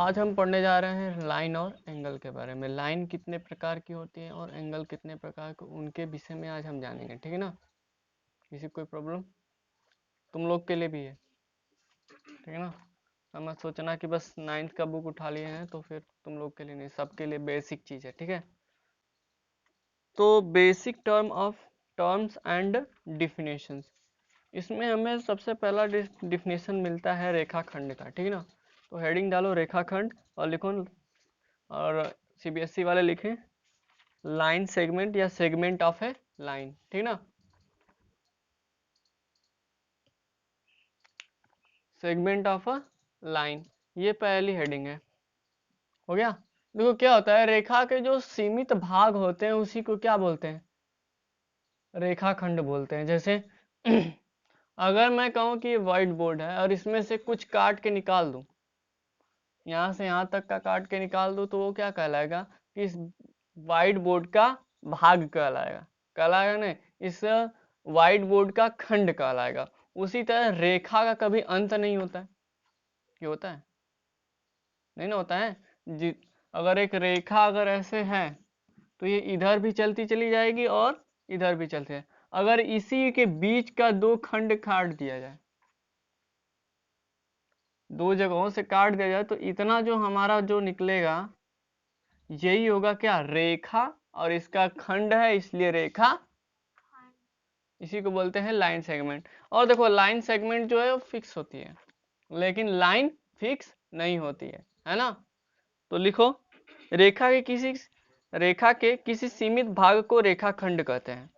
आज हम पढ़ने जा रहे हैं लाइन और एंगल के बारे में। लाइन कितने प्रकार की होती है और एंगल कितने प्रकार के, उनके विषय में आज हम जानेंगे, ठीक है ना। किसी कोई प्रॉब्लम? तुम लोग के लिए भी है, ठीक है ना। अब मत सोचना कि बस 9th का बुक उठा लिए हैं तो फिर तुम लोग के लिए नहीं, सबके लिए बेसिक चीज़ है, ठीक है। तो बेसिक टर्म्स एंड डिफिनेशंस, इसमें हमें सबसे पहला डिफिनेशन मिलता है रेखाखंड का, ठीक है ना। तो हेडिंग डालो रेखाखंड और लिखो, और सीबीएसई वाले लिखें लाइन सेगमेंट या सेगमेंट ऑफ ए लाइन, ठीक ना। सेगमेंट ऑफ अ लाइन, ये पहली हेडिंग है, हो गया। देखो क्या होता है, रेखा के जो सीमित भाग होते हैं उसी को क्या बोलते हैं, रेखाखंड बोलते हैं। जैसे अगर मैं कहूँ कि व्हाइट बोर्ड है और इसमें से कुछ काट के निकाल दूं, यहाँ से यहाँ तक का काट के निकाल दूं, तो वो क्या कहलाएगा कि इस व्हाइट बोर्ड का भाग कहलाएगा, कहलाएगा नहीं, इस व्हाइट बोर्ड का खंड कहलाएगा। उसी तरह रेखा का कभी अंत नहीं होता है, क्या होता है, नहीं ना होता है जी। अगर एक रेखा अगर ऐसे है तो ये इधर भी चलती चली जाएगी और इधर भी चलती है। अगर इसी के बीच का दो खंड काट दिया जाए, दो जगहों से काट दिया जाए, तो इतना जो हमारा जो निकलेगा यही होगा क्या, रेखा, और इसका खंड है इसलिए रेखा, इसी को बोलते हैं लाइन सेगमेंट। और देखो लाइन सेगमेंट जो है वो फिक्स होती है, लेकिन लाइन फिक्स नहीं होती है ना। तो लिखो रेखा के किसी सीमित भाग को रेखाखंड कहते हैं।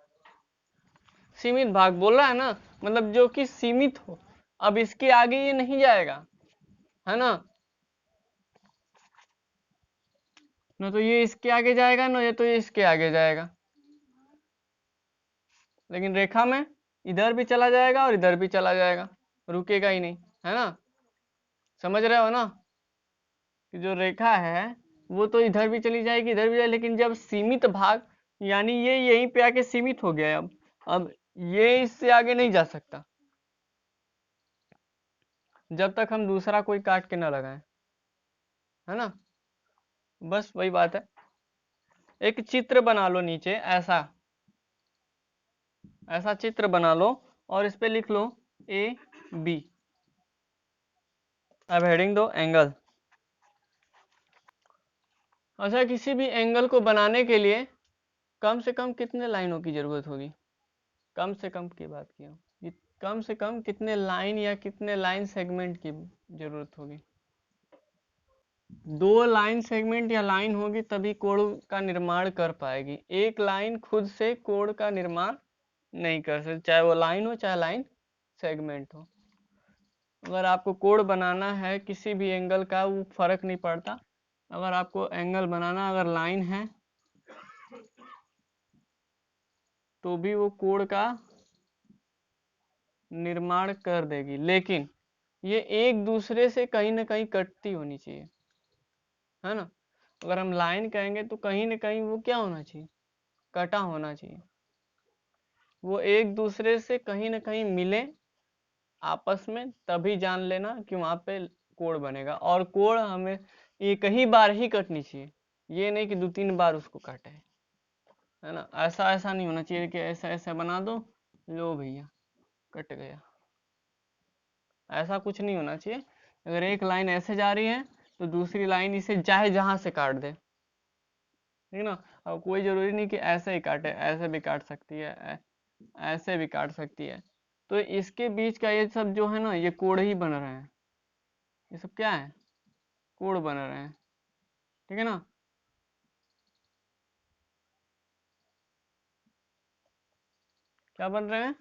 सीमित भाग बोल रहा है ना, मतलब जो कि सीमित हो, अब इसके आगे ये नहीं जाएगा, है ना। ना तो ये इसके आगे जाएगा, ना ये तो ये इसके आगे जाएगा, लेकिन रेखा में इधर भी चला जाएगा और इधर भी चला जाएगा, रुकेगा ही नहीं, है ना। समझ रहे हो ना, कि जो रेखा है वो तो इधर भी चली जाएगी इधर भी जाएगी, लेकिन जब सीमित भाग, यानी ये यहीं पे आके सीमित हो गया है, अब ये इससे आगे नहीं जा सकता जब तक हम दूसरा कोई काट के ना लगाएं, है ना। बस वही बात है। एक चित्र बना लो नीचे, ऐसा ऐसा चित्र बना लो और इस पे लिख लो ए बी। अब हेडिंग दो एंगल। अच्छा, किसी भी एंगल को बनाने के लिए कम से कम कितने लाइनों की जरूरत होगी, कम से कम की बात किया, कम से कम कितने लाइन या कितने लाइन सेगमेंट की जरूरत होगी। दो लाइन सेगमेंट या लाइन होगी तभी कोण का निर्माण कर पाएगी, एक लाइन खुद से कोण का निर्माण नहीं कर सकती, चाहे वो लाइन हो चाहे लाइन सेगमेंट हो। अगर आपको कोण बनाना है किसी भी एंगल का, वो फर्क नहीं पड़ता। अगर आपको एंगल बनाना, अगर लाइन है तो भी वो कोण का निर्माण कर देगी, लेकिन ये एक दूसरे से कहीं ना कहीं कटती होनी चाहिए, है ना। अगर हम लाइन कहेंगे तो कहीं ना कहीं वो क्या होना चाहिए, कटा होना चाहिए, वो एक दूसरे से कहीं ना कहीं मिले आपस में, तभी जान लेना कि वहां पे कोण बनेगा। और कोण हमें एक ही बार ही कटनी चाहिए, ये नहीं कि 2-3 बार उसको काटे, है ना। ऐसा ऐसा नहीं होना चाहिए कि ऐसा ऐसा बना दो, लो भैया कट गया, ऐसा कुछ नहीं होना चाहिए। अगर एक लाइन ऐसे जा रही है तो दूसरी लाइन इसे चाहे जहां से काट दे, ठीक है ना। अब कोई जरूरी नहीं कि ऐसे ही काटे, ऐसे भी काट सकती है, ऐसे भी काट सकती है। तो इसके बीच का ये सब जो है ना, ये कोण ही बन रहे हैं, ये सब क्या है, कोण बन रहे हैं, ठीक है ना। क्या बन रहे हैं,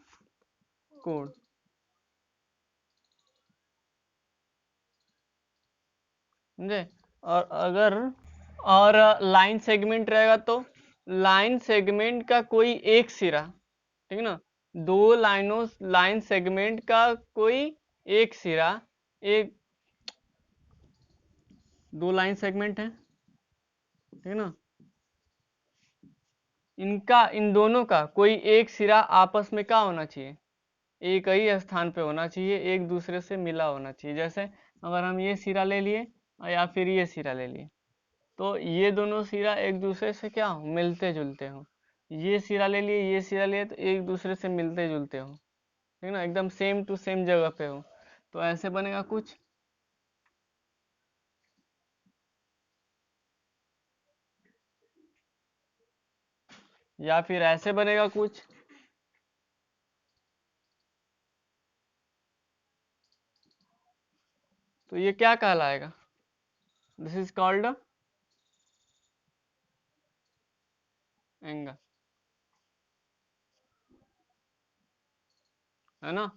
कोण, समझे। और अगर और लाइन सेगमेंट रहेगा तो लाइन सेगमेंट का कोई एक सिरा, ठीक है ना, दो लाइन सेगमेंट का कोई एक सिरा, एक दो लाइन सेगमेंट है, ठीक है ना, इनका इन दोनों का कोई एक सिरा आपस में क्या होना चाहिए, एक ही स्थान पे होना चाहिए, एक दूसरे से मिला होना चाहिए। जैसे अगर हम ये सिरा ले लिए या फिर ये सिरा ले लिए, तो ये दोनों सिरा एक दूसरे से क्या हो, मिलते जुलते हो। ये सिरा ले लिए, ये सिरा लिए, तो एक दूसरे से मिलते जुलते हो, ठीक ना, एकदम सेम टू सेम जगह पे हो। तो ऐसे बनेगा कुछ, या फिर ऐसे बनेगा कुछ। तो ये क्या कहलाएगा, दिस इज कॉल्ड एंगल, है ना।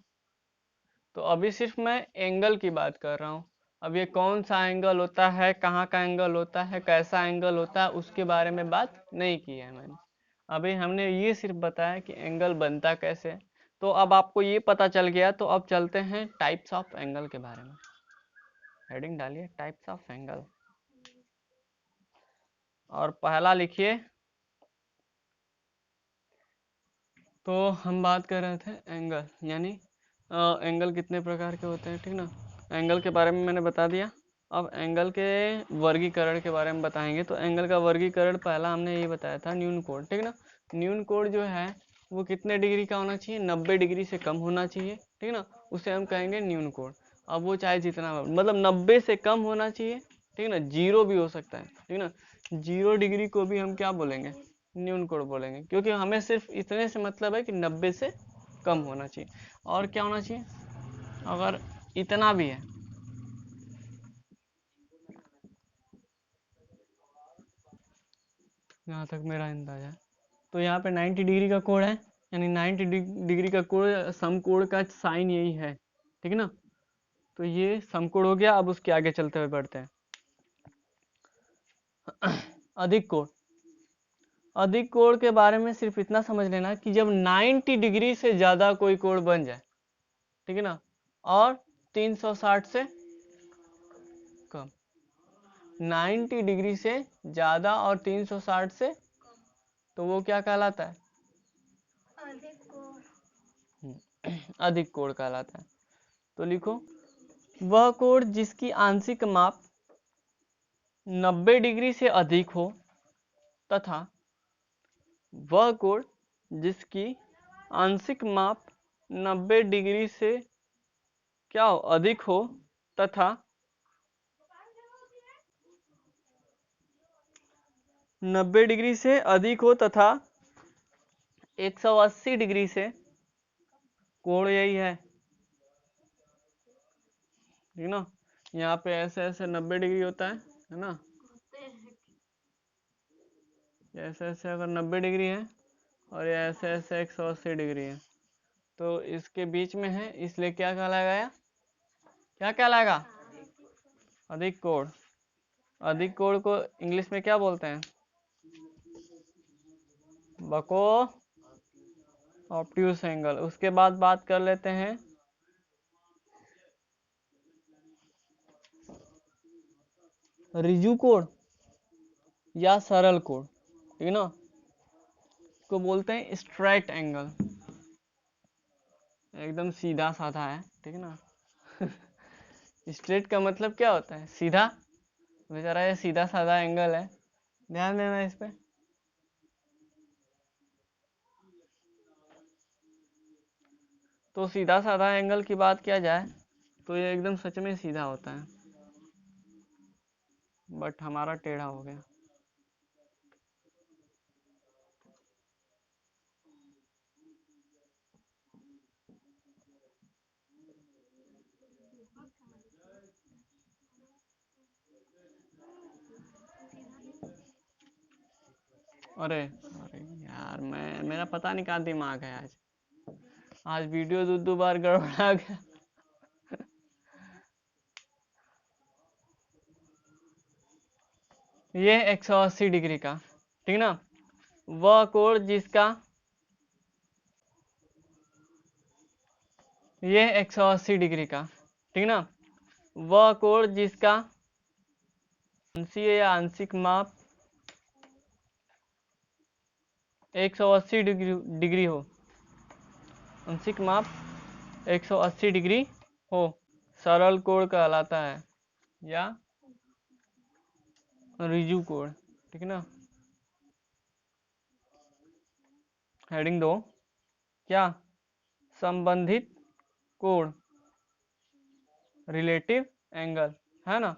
तो अभी सिर्फ मैं एंगल की बात कर रहा हूँ। अब ये कौन सा एंगल होता है, कहाँ का एंगल होता है, कैसा एंगल होता है, उसके बारे में बात नहीं की है मैंने। अभी हमने ये सिर्फ बताया कि एंगल बनता कैसे है। तो अब आपको ये पता चल गया, तो अब चलते हैं टाइप्स ऑफ एंगल के बारे में। हेडिंग डालिए टाइप्स ऑफ एंगल, और पहला लिखिए। तो हम बात कर रहे थे एंगल, यानी एंगल कितने प्रकार के होते हैं, ठीक ना। एंगल के बारे में मैंने बता दिया। अब एंगल के वर्गीकरण के बारे में बताएंगे। तो एंगल का वर्गीकरण पहला हमने ये बताया था, न्यून कोण, ठीक ना। न्यून कोण जो है वो कितने डिग्री का होना चाहिए, 90 डिग्री से कम होना चाहिए, ठीक ना, उसे हम कहेंगे न्यून कोण। अब वो चाहे जितना मतलब 90 से कम होना चाहिए, ठीक ना, जीरो भी हो सकता है, ठीक ना। 0 डिग्री को भी हम क्या बोलेंगे, न्यून कोण बोलेंगे, क्योंकि हमें सिर्फ इतने से मतलब है कि 90 से कम होना चाहिए। और क्या होना चाहिए, अगर इतना भी है, जहाँ तक मेरा अंदाजा है, तो यहाँ पे 90 डिग्री का कोण है, यानी 90 डिग्री का कोण, समकोण का साइन यही है, ठीक है ना। तो ये समकोण हो गया। अब उसके आगे चलते हुए बढ़ते हैं। अधिक कोण, अधिक कोण के बारे में सिर्फ इतना समझ लेना कि जब 90 डिग्री से ज्यादा कोई कोण बन जाए, ठीक है ना, और 360 से कम, 90 डिग्री से ज्यादा और 360 से, तो वो क्या कहलाता है, अधिक कोण कहलाता है। तो लिखो, वह कोण जिसकी आंशिक माप 90 डिग्री से अधिक हो तथा वह कोण जिसकी आंशिक माप 90 डिग्री से क्या हो, अधिक हो, तथा 90 डिग्री से अधिक हो तथा 180 डिग्री से, कोण यही है, ठीक ना। यहाँ पे ऐसे ऐसे 90 डिग्री होता है ना, ऐसे ऐसे अगर 90 डिग्री है और ये ऐसे ऐसे 180 डिग्री है, तो इसके बीच में है, इसलिए क्या कहलाएगा, क्या कहलाएगा, अधिक कोण। अधिक कोण को इंग्लिश में क्या बोलते हैं, बको ऑब्ट्यूस एंगल। उसके बाद बात कर लेते हैं रिजु कोण या सरल कोण, ठीक ना, को बोलते हैं स्ट्रेट एंगल, एकदम सीधा साधा है, ठीक है ना। स्ट्रेट का मतलब क्या होता है, सीधा, बेचारा ये सीधा साधा एंगल है, ध्यान देना इस पे। तो सीधा साधा एंगल की बात किया जाए तो ये एकदम सच में सीधा होता है, बट हमारा टेढ़ा हो गया। अरे अरे यार, मैं मेरा पता नहीं कहाँ दिमाग है आज, आज वीडियो दो बार गड़बड़ा गया। ये 180 डिग्री का, ठीक ना, वह कोण जिसका, ये 180 डिग्री का, ठीक ना, वह कोण जिसका अंशीय या आंशिक माप 180 डिग्री हो, आंशिक माप 180 डिग्री हो, सरल कोण कहलाता है, या रिजु कोण, ठीक है ना। हेडिंग 2 क्या, संबंधित कोण, रिलेटिव एंगल, है ना।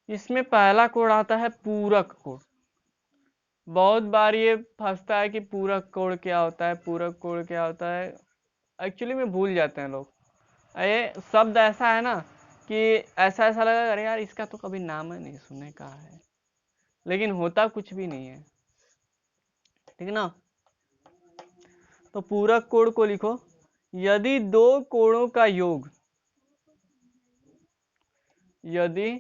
इसमें पहला कोण आता है पूरक कोण। बहुत बार ये फंसता है कि पूरक कोण क्या होता है, पूरक कोण क्या होता है, एक्चुअली में भूल जाते हैं लोग। ये शब्द ऐसा है ना कि ऐसा ऐसा लगा, अरे यार इसका तो कभी नाम है नहीं सुने का है, लेकिन होता कुछ भी नहीं है, ठीक है ना। तो पूरक कोण को लिखो, यदि दो कोणों का योग, यदि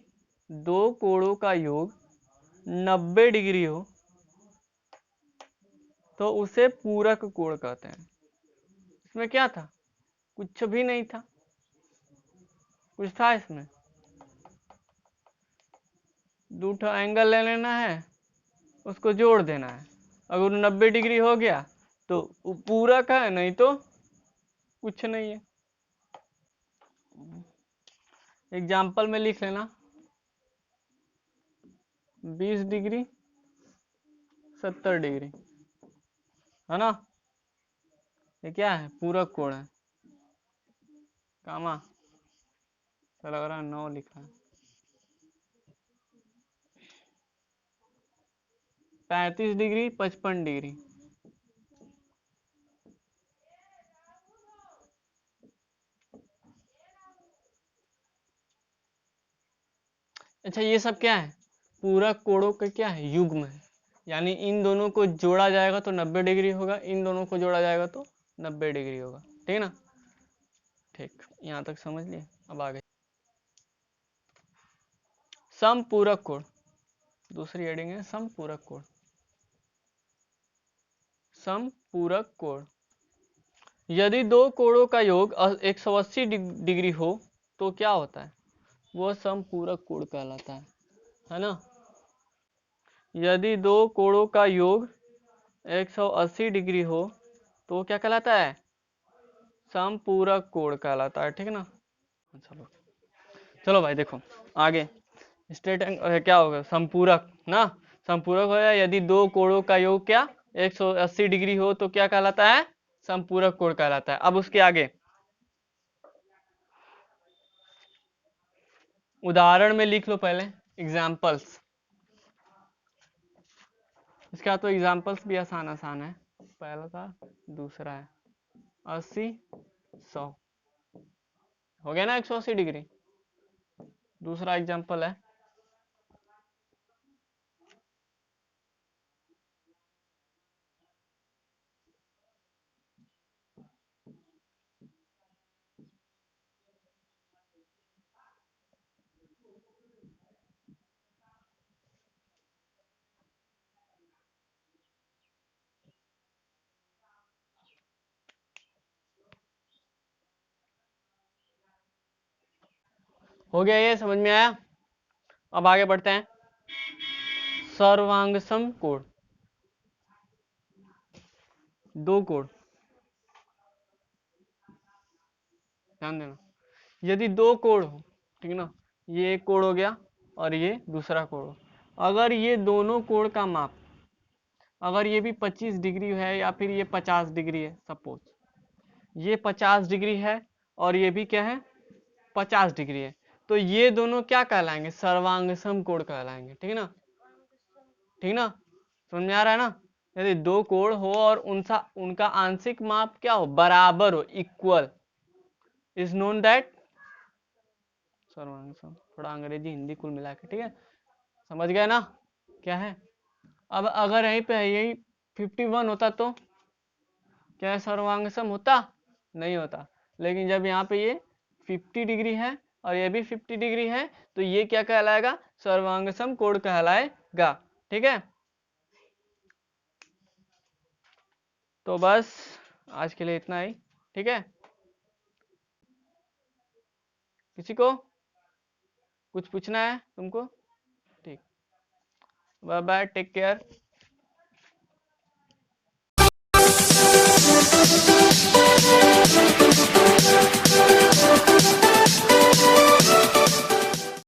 दो कोणों का योग 90 डिग्री हो तो उसे पूरक कोण कहते हैं। इसमें क्या था, कुछ भी नहीं था, कुछ था इसमें, दो एंगल ले लेना है, उसको जोड़ देना है, अगर 90 डिग्री हो गया तो पूरक है, नहीं तो कुछ नहीं है। एग्जाम्पल में लिख लेना, 20 डिग्री 70 डिग्री, है ना। ये क्या है, पूरक कोण है। कामा तो लग रहा है 9 लिखा है। 35 डिग्री 55 डिग्री, अच्छा ये सब क्या है, पूरक कोणों का क्या है, युग्म है। यानी इन दोनों को जोड़ा जाएगा तो 90 डिग्री होगा, इन दोनों को जोड़ा जाएगा तो 90 डिग्री होगा, ठीक है ना। ठीक, यहाँ तक समझ लिए, अब आगे समपूरक कोण, दूसरी हेडिंग है समपूरक कोण। समपूरक कोण, यदि दो कोणों का योग 180 डिग्री हो तो क्या होता है, वो समपूरक कोण कहलाता है ना। यदि दो कोणों का योग 180 डिग्री हो तो क्या कहलाता है, समपूरक कोण कहलाता है, ठीक है ना। चलो चलो भाई देखो आगे, स्ट्रेट क्या होगा, संपूरक ना, संपूरक हो गया, यदि दो कोणों का योग क्या 180 डिग्री हो तो क्या कहलाता है, संपूरक कोण कहलाता है। अब उसके आगे उदाहरण में लिख लो पहले एग्जाम्पल्स, इसका तो एग्जाम्पल्स भी आसान आसान है, पहला था दूसरा है 80 100 हो गया ना 180 डिग्री। दूसरा एग्जाम्पल है हो गया, ये समझ में आया। अब आगे बढ़ते हैं, सर्वांग समकोण, दो कोण, ध्यान देना, यदि दो कोण हो, ठीक है ना, ये एक कोण हो गया और ये दूसरा कोण हो, अगर ये दोनों कोण का माप, अगर ये भी 25 डिग्री है या फिर ये 50 डिग्री है, सपोज ये 50 डिग्री है और ये भी क्या है 50 डिग्री है, तो ये दोनों क्या कहलाएंगे, सर्वांग समकोण कहलाएंगे, ठीक है ना, ठीक ना, समझ में आ रहा है ना। यदि दो कोण हो और उनका उनका आंशिक माप क्या हो, बराबर हो, इक्वल, इज नोन दैट सर्वांग सम, थोड़ा अंग्रेजी हिंदी कुल मिला के, ठीक है, समझ गए ना क्या है। अब अगर यहीं पे यही 51 होता तो क्या सर्वांग सम होता, नहीं होता, लेकिन जब यहाँ पे ये 50 डिग्री है और ये भी 50 डिग्री है तो ये क्या कहलाएगा, सर्वांग सम कोण कहलाएगा, ठीक है। तो बस आज के लिए इतना ही, ठीक है। किसी को कुछ पूछना है तुमको, ठीक, बाय बाय, टेक केयर।